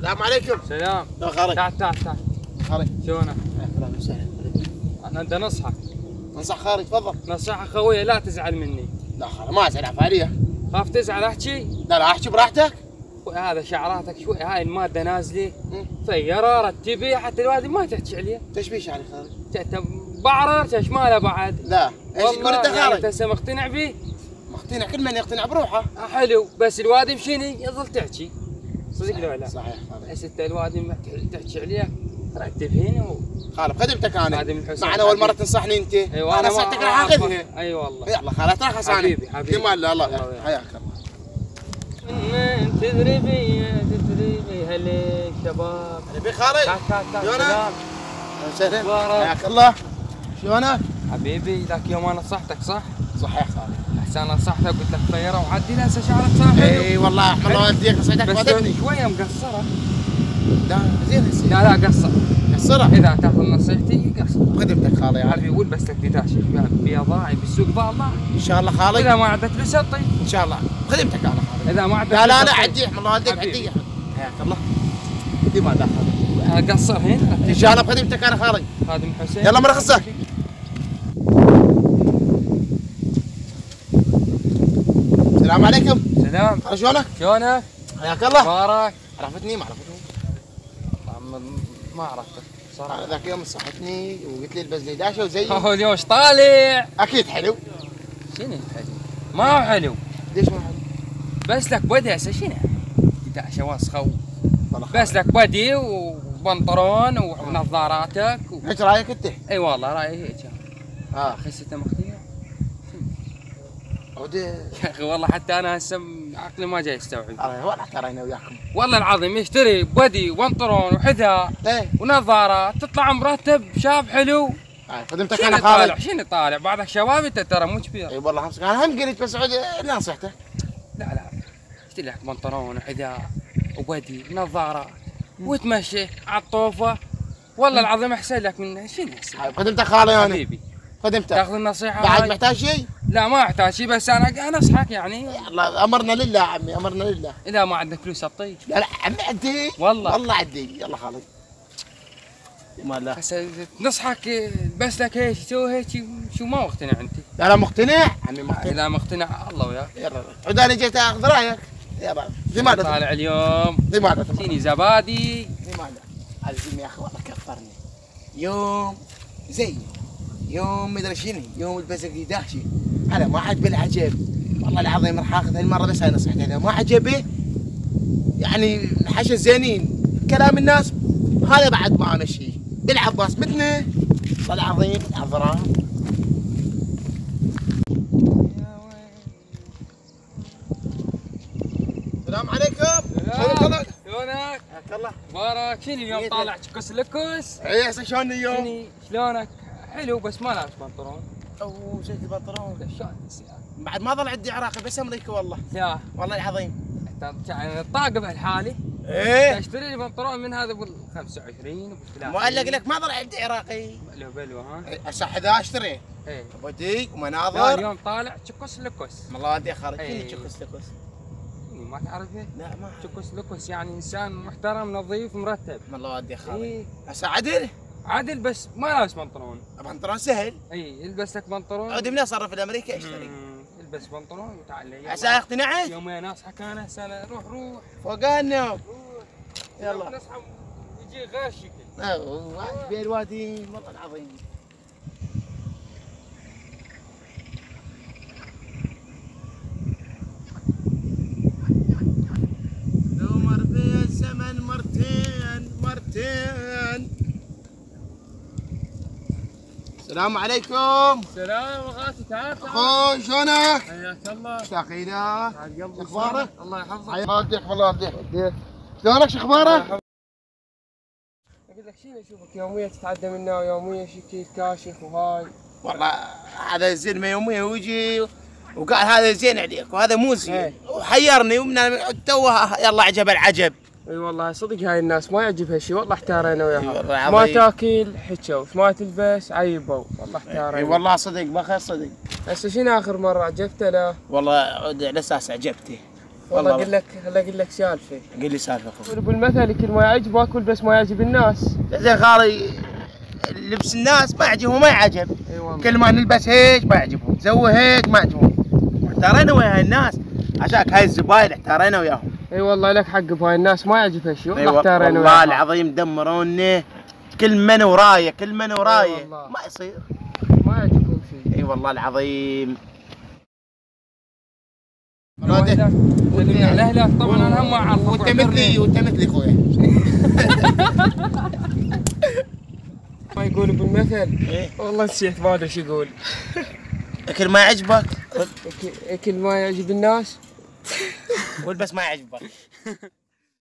السلام عليكم. سلام. خالي. تعال تعال تعال. خالي. شلونك؟ اهلا وسهلا. انا بدي نصحك. انصح خالي تفضل. نصيحة خوية، لا تزعل مني. لا خالي ما ازعل عفارية. خاف تزعل احكي؟ لا لا احكي براحتك. هذا شعراتك شوي، هاي المادة نازلة فيرة رتبي حتى الوادي ما تحكي عليه. تشبيه شعري خالي؟ انت بعرر شماله بعد. لا ايش تقول انت يعني خالي؟ انت هسه مقتنع فيه؟ مقتنع، كل من يقتنع بروحه. حلو، بس الوادي مشيني يظل تحكي. صدق لو لا؟ صحيح خالي. بس انت الوادي ما تحكي عليه رتب هنا خالي بخدمتك انا. خادم الحسين. معنا اول مرة تنصحني انت. ايوه انا نصيحتك راح اخذها. اي والله. يلا خالي ترخص انا. حبيبي حبيبي. كمال الله حياك الله. من تدري بي هلي شباب. نبي خالي. تعال تعال تعال. شلونك؟ سلام. وسهلا. أخبارك؟ حياك الله. شلونك؟ حبيبي ذاك يوم انا نصحتك صح؟ صحيح خالي. احسن نصحتك قلت لك خيره وعدي هسه شعرك صار حلو. اي والله احمد الله يهديك نصيحتك بس فادتني. شويه مقصره. لا زين يصير. لا لا قصر. قصرها. اذا تاخذ نصيحتي قصر. خدمتك خالي يعني. حبيبي ولبس لك ديتاش بيضاعي بالسوق ضاع. ان شاء الله خالي. اذا ما عندك فلوس اعطي. ان شاء الله خدمتك انا خالي. اذا ما عندك لا لا لا فلوس عدي احمد الله يهديك حبيبي. عدي. حياك الله. دي ما دخل. قصر هنا. ان شاء الله بخدمتك انا خالي. خادم حسين. يلا مرخصك. السلام عليكم. سلام. شلونك؟ شلونك؟ حياك الله. اخبارك؟ عرفتني ما عرفتني؟ ما عرفتك صراحه. ذاك يوم صحتني وقلت لي البس لي داشه وزي. هو اليوم ايش طالع؟ اكيد حلو. شنو حلو؟ ما هو حلو. ليش ما حلو؟ بس لك بدي هسه شنو؟ داشه وسخه والله بس لك بدي وبنطرون ونظاراتك ايش رايك انت؟ اي والله رايي هيك. خسته مقتنع؟ عود. يا اخي والله حتى انا هسه عقلي ما جاي يستوعب. والله ترى وياكم. والله العظيم يشتري بدي وبنطرون وحذاء ايه ونظارات تطلع مرتب شاب حلو. خدمتك شنو انا طالع خالي. شنو طالع بعدك شباب انت ترى مو كبير. اي والله همسك انا هم قلت بس عود لا نصيحتك. لا لا اشتري لك بنطلون وحذاء وبدي ونظارات وتمشي على الطوفه. والله العظيم احسن لك من شنو هسه. خدمتك خالي انا. حبيبي خدمتك. تاخذ النصيحه بعد هاي؟ محتاج شيء؟ لا ما احتاج شيء بس انا انصحك يعني. الله امرنا لله عمي امرنا لله. اذا ما عندك فلوس اعطيه. لا لا عمي عدي. والله والله عدي. يلا خالد. ما لا. هسه نصحك بس لك هيك سوي هيك شو ما مقتنع انت. لا لا مقتنع عمي مقتنع. اذا مقتنع الله وياك. يلا عود انا جيت اخذ رايك. يلا زي ما طالع اليوم زي ما فيني زبادي. زي ما الزم يا اخي والله كفرني. يوم زي يوم مدري شنو يوم البزق يداخشي انا ما عاد بالعجب والله العظيم راح اخذ هالمره بس هاي نصيحتي اذا ما عجبه يعني الحشا زينين كلام الناس هذا بعد ما امشي بالعباس مثله والله العظيم عذران. السلام عليكم. شلونك؟ حياك الله. اخبارك؟ شنو اليوم طالع كس لكس؟ اي هسه شلون اليوم؟ شنو شلونك؟ حلو بس ما لابس بنطلون. اوه زيت البنطلون. شلون؟ بعد ما ظل عندي عراقي بس امريكا والله. لا والله العظيم. يعني الطاقه بهالحاله. ايه اشتري لي بنطلون من هذا بال 25 وبال 30. معلق لك ما ظل عندي عراقي. بلو بلو ها؟ هسه حذاء اشتري. ايه بدي لا ومناظر. اليوم طالع تشكس لكس. والله ودي خارج إيه. فيني تشكس لكس. ما تعرفه؟ لا ما تشكس لكس يعني انسان محترم نظيف مرتب. والله ودي خارج. ايه هسه عدل. عدل بس ما لابس بنطلون. بنطلون سهل. اي البس لك بنطلون. عودي من اصرف الامريكا اشتري. البس بنطلون وتعال لي. هسه اقتنعت؟ يومين اصحى انا هسه روح فوقانه. روح. يلا. نصحى ويجي غير شكل. اوه بين الوادي والله العظيم. لو مر بي الزمن مرتين. السلام عليكم. سلام اخواتي تعال اخوي شلونك؟ حياك الله. مشتاقينك. اخبارك؟ الله يحفظك. الله يهديك والله يهديك. شلونك شو اخبارك؟ اقول لك شنو اشوفك يوميا تتعدى منا ويوميا شكيت كاشخ وهاي. والله هذا الزلمه يوميا ويجي وقال هذا زين عليك وهذا مو زين وحيرني ومن توه يلا عجب العجب. اي والله صدق هاي الناس ما يعجبها شيء والله احتارينا وياها. ما ما تاكل حكوا ما تلبس عيبوا والله احتارينا. اي والله صدق بخير صدق. هسه شنو اخر مره عجبته له؟ والله على اساس عجبته. والله اقول لك سالفه. قل لي سالفه اخوي. يقول بالمثل كل ما يعجبك والبس ما يعجب الناس. زي خالي لبس الناس ما يعجبهم ما يعجب. اي والله. كل ما نلبس هيك ما يعجبهم، نسوي هيك ما يعجبهم. احتارينا ويا الناس عشان هاي الزباين احتارينا وياهم. اي والله لك حق بهاي الناس ما يعجبها شيء والله احتارينا والله العظيم دمرونا. كل من ورايه ما يصير. ما يعجبهم شيء. اي والله العظيم. على اهلك طبعا انا هم ما اعرفك. وانت مثلي اخويا. ما يقولوا بالمثل. إيه؟ والله نسيت ما ادري ايش يقول. اكل ما يعجبك اكل ما يعجب الناس والبس ما يعجبك.